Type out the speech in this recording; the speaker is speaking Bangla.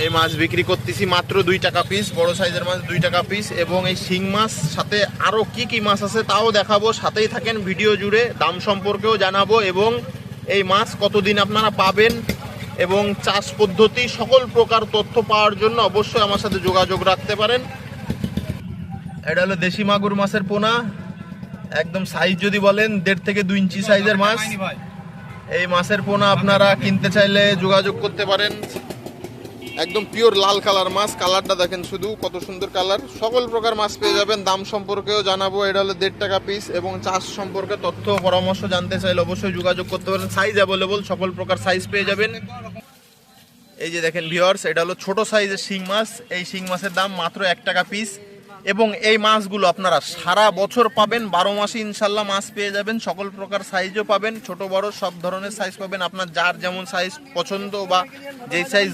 এই মাছ বিক্রি করতেছি মাত্র 2 টাকা পিস, বড় সাইজের মাছ 2 টাকা পিস। এবং এই শিং মাছ সাথে আরো কি কি মাছ আছে তাও দেখাবো, সাথেই থাকেন ভিডিও জুড়ে। দাম সম্পর্কেও জানাবো এবং এই মাছ কতদিন আপনারা পাবেন এবং চাষ পদ্ধতি সকল প্রকার তথ্য পাওয়ার জন্য অবশ্যই আমার সাথে যোগাযোগ রাখতে পারেন। এটা হলো দেশি মাগুর মাছের পোনা, একদম সাইজ যদি বলেন 1.5 থেকে 2 ইঞ্চি সাইজের মাছ। এই মাছের পোনা আপনারা কিনতে চাইলে যোগাযোগ করতে পারেন। একদম পিওর লাল কালার মাছ, কালারটা দেখেন শুধু কত সুন্দর কালার। সকল প্রকার মাছ পেয়ে যাবেন, দাম সম্পর্কেও জানাবো। এটা হলো 1.5 টাকা পিস এবং চাষ সম্পর্কে তথ্য পরামর্শ জানতে চাইলে অবশ্যই যোগাযোগ করতে পারেন। সাইজ অ্যাভেলেবল, সকল প্রকার সাইজ পেয়ে যাবেন। এই যে দেখেন ভিউয়ার্স, এটা হলো ছোট সাইজের শিং মাছ। এই শিং মাছের দাম মাত্র 1 টাকা পিস এবং এই মাছগুলো আপনারা সারা বছর পাবেন, 12 মাসে ইনশাল্লাহ মাছ পেয়ে যাবেন। সকল প্রকার সাইজও পাবেন, ছোট বড় সব ধরনের সাইজ পাবেন। আপনার যার যেমন সাইজ পছন্দ বা যেই সাইজ